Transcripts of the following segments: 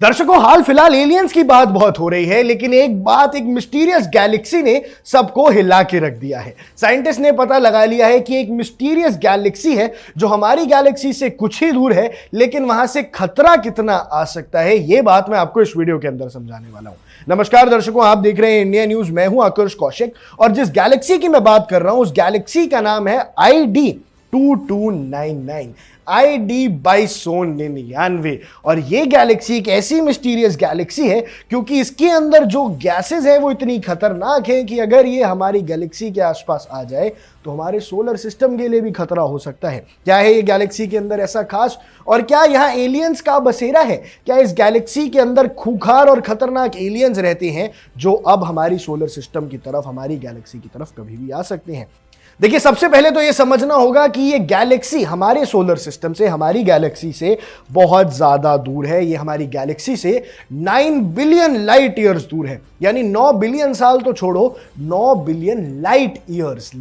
दर्शकों, हाल फिलहाल एलियंस की बात बहुत हो रही है, लेकिन एक मिस्टीरियस गैलेक्सी ने सबको हिला के रख दिया है। साइंटिस्ट ने पता लगा लिया है कि एक मिस्टीरियस गैलेक्सी है जो हमारी गैलेक्सी से कुछ ही दूर है, लेकिन वहां से खतरा कितना आ सकता है, यह बात मैं आपको इस वीडियो के अंदर समझाने वाला हूं। नमस्कार दर्शकों, आप देख रहे हैं इंडिया न्यूज। मैं हूं आकर्ष कौशिक और जिस गैलेक्सी की मैं बात कर रहा हूं उस गैलेक्सी का नाम है ID2299 ID2299। और ये गैलेक्सी एक ऐसी मिस्टीरियस गैलेक्सी है क्योंकि इसके अंदर जो गैसेस है वो इतनी खतरनाक है कि अगर ये हमारी गैलेक्सी के आसपास आ जाए तो हमारे सोलर सिस्टम के लिए भी खतरा हो सकता है। क्या है ये गैलेक्सी के अंदर ऐसा खास, और क्या यहाँ एलियंस का बसेरा है? क्या इस गैलेक्सी के अंदर खूंखार और खतरनाक एलियंस रहते हैं जो अब हमारी सोलर सिस्टम की तरफ, हमारी गैलेक्सी की तरफ कभी भी आ सकते हैं? देखिए, सबसे पहले तो यह समझना होगा कि यह गैलेक्सी हमारे सोलर सिस्टम से, हमारी गैलेक्सी से बहुत ज्यादा दूर है। यह हमारी गैलेक्सी से 9 बिलियन लाइट ईयर्स दूर है। यानी 9 बिलियन साल तो छोड़ो, 9 बिलियन लाइट ईयर्स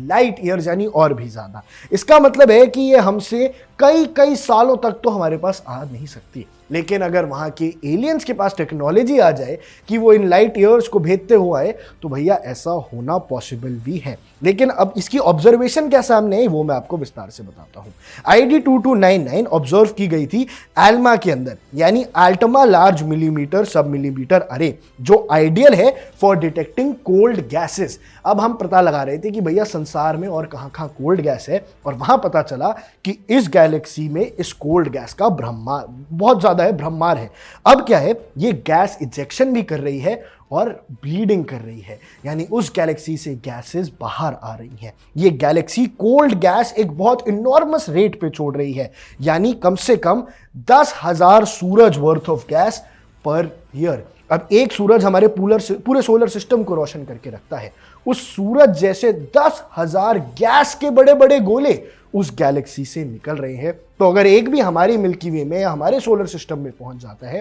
यानी और भी ज्यादा। इसका मतलब है कि यह हमसे कई कई सालों तक तो हमारे पास आ नहीं सकती। लेकिन अगर वहां के एलियंस के पास टेक्नोलॉजी आ जाए कि वो इन लाइट ईयर्स को भेदते हुए आए, तो भैया ऐसा होना पॉसिबल भी है। लेकिन अब इसकी ऑब्जर्वेशन क्या सामने है वो मैं आपको विस्तार से बताता हूं। ID2299 ऑब्जर्व की गई थी एल्मा के अंदर, यानी अल्टमा लार्ज मिलीमीटर सब मिलीमीटर अरे, जो आइडियल है फॉर डिटेक्टिंग कोल्ड गैसेस। अब हम पता लगा रहे थे कि भैया संसार में और कहां कहां कोल्ड गैस है, और वहां पता चला कि इस गैलेक्सी में इस कोल्ड गैस का ब्रह्मांड बहुत ज्यादा है, ब्रह्मांड है। अब क्या है, ये गैस इजेक्शन भी कर रही है और ब्लीडिंग कर रही है, यानी उस गैलेक्सी से गैसेस बाहर आ रही हैं। ये गैलेक्सी कोल्ड गैस एक बहुत इनॉर्मस रेट पे छोड़ रही है, यानी कम से कम 10,000 सूरज worth of gas per year. अब एक सूरज हमारे पूरे सोलर सिस्टम को रोशन करके रखता है। उस सूरज जैसे 10,000 गैस के बड़े बड़े गोले उस गैलेक्सी से निकल रहे हैं। तो अगर एक भी हमारी मिल्की वे में या हमारे सोलर सिस्टम में पहुंच जाता है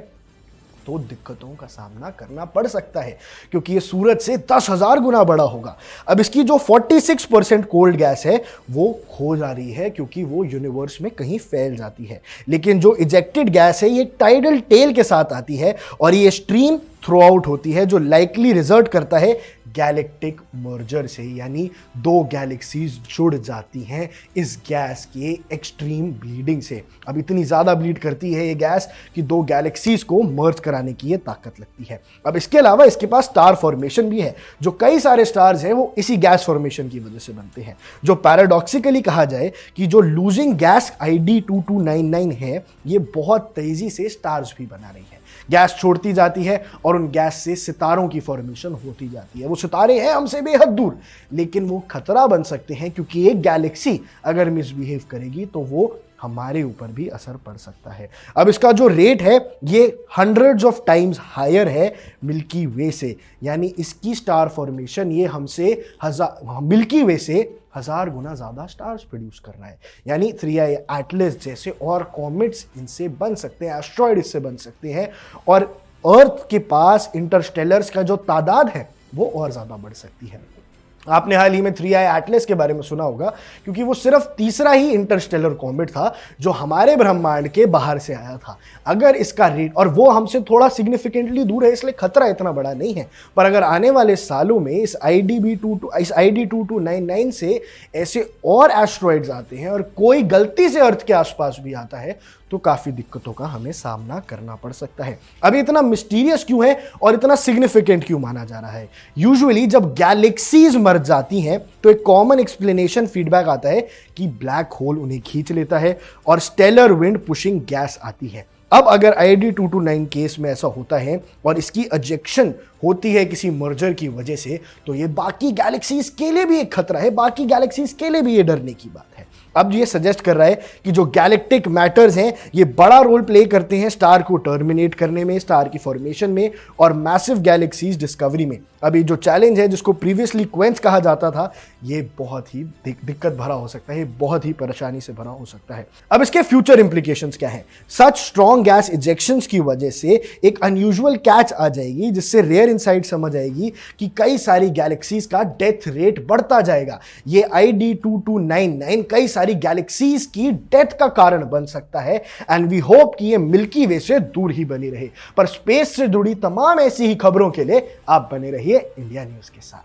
तो दिक्कतों का सामना करना पड़ सकता है, क्योंकि ये सूरज से 10,000 गुना बड़ा होगा। अब इसकी जो 46% कोल्ड गैस है वो खो जा रही है, क्योंकि वो यूनिवर्स में कहीं फैल जाती है। लेकिन जो इजेक्टेड गैस है ये टाइडल टेल के साथ आती है और ये स्ट्रीम थ्रू आउट होती है, जो लाइकली रिजल्ट करता है गैलेक्टिक मर्जर से, यानी दो गैलेक्सीज जुड़ जाती हैं इस गैस के एक्सट्रीम ब्लीडिंग से। अब इतनी ज्यादा ब्लीड करती है ये गैस कि दो गैलेक्सीज को मर्ज कराने की ये ताकत लगती है। अब इसके अलावा इसके पास स्टार फॉर्मेशन भी है, जो कई सारे स्टार्स हैं वो इसी गैस फॉर्मेशन की वजह से बनते हैं। जो पैराडॉक्सिकली कहा जाए कि जो लूजिंग गैस ID2299 है, ये बहुत तेजी से स्टार्स भी बना रही है। गैस छोड़ती जाती है और उन गैस से सितारों की फॉर्मेशन होती जाती है। वो सितारे हैं हमसे बेहद दूर, लेकिन वो खतरा बन सकते हैं, क्योंकि एक गैलेक्सी अगर मिसबिहेव करेगी तो वो हमारे ऊपर भी असर पड़ सकता है। अब इसका जो रेट है ये हंड्रेड्स ऑफ टाइम्स हायर है मिल्की वे से, यानी इसकी स्टार फॉर्मेशन ये हमसे मिल्की वे से 1000 गुना ज्यादा स्टार्स प्रोड्यूस कर रहा है। यानी 3i एटलस जैसे और कॉमेट्स इनसे बन सकते हैं, एस्ट्रॉयड इससे बन सकते हैं, और अर्थ के पास इंटरस्टेलर्स का जो तादाद है वो और ज्यादा बढ़ सकती है। आपने हाल ही में 3i एटलस के बारे में सुना होगा, क्योंकि वो सिर्फ तीसरा ही इंटरस्टेलर कॉमेट था जो हमारे ब्रह्मांड के बाहर से आया था। अगर इसका रेट, और वो हमसे थोड़ा सिग्निफिकेंटली दूर है इसलिए खतरा इतना बड़ा नहीं है, पर अगर आने वाले सालों में इस ID2299 से ऐसे और एस्ट्रॉइड्स आते हैं और कोई गलती से अर्थ के आसपास भी आता है तो काफी दिक्कतों का हमें सामना करना पड़ सकता है। अभी इतना मिस्टीरियस क्यों है और इतना सिग्निफिकेंट क्यों माना जा रहा है? यूजुअली जब गैलेक्सीज मर जाती हैं तो एक कॉमन एक्सप्लेनेशन फीडबैक आता है कि ब्लैक होल उन्हें खींच लेता है और स्टेलर विंड पुशिंग गैस आती है। अब अगर ID2299 केस में ऐसा होता है और इसकी एजेक्शन होती है किसी मर्जर की वजह से, तो ये बाकी गैलेक्सीज के लिए भी एक खतरा है, बाकी गैलेक्सीज के लिए भी ये डरने की बात है। अब ये सजेस्ट कर रहा है कि जो गैलेक्टिक मैटर्स हैं ये बड़ा रोल प्ले करते हैं स्टार को टर्मिनेट करने में, स्टार की फॉर्मेशन में और मैसिव गैलेक्सीज डिस्कवरी में। अभी जो चैलेंज है जिसको प्रीवियसली क्वेंस कहा जाता था, ये बहुत ही दिक्कत भरा हो सकता है, बहुत ही परेशानी से भरा हो सकता है। अब इसके फ्यूचर इंप्लीकेशंस क्या है? सच स्ट्रॉन्ग गैस इजेक्शंस की वजह से एक अनयूजुअल कैच आ जाएगी, जिससे रेयर इनसाइट समझ आएगी कि कई सारी गैलेक्सीज का डेथ रेट बढ़ता जाएगा। ये ID2299 कई सारी गैलेक्सीज की डेथ का कारण बन सकता है। एंड वी होप कि ये मिल्की वे से दूर ही बनी रहे। पर स्पेस से जुड़ी तमाम ऐसी ही खबरों के लिए आप बने रहिए इंडिया न्यूज के साथ।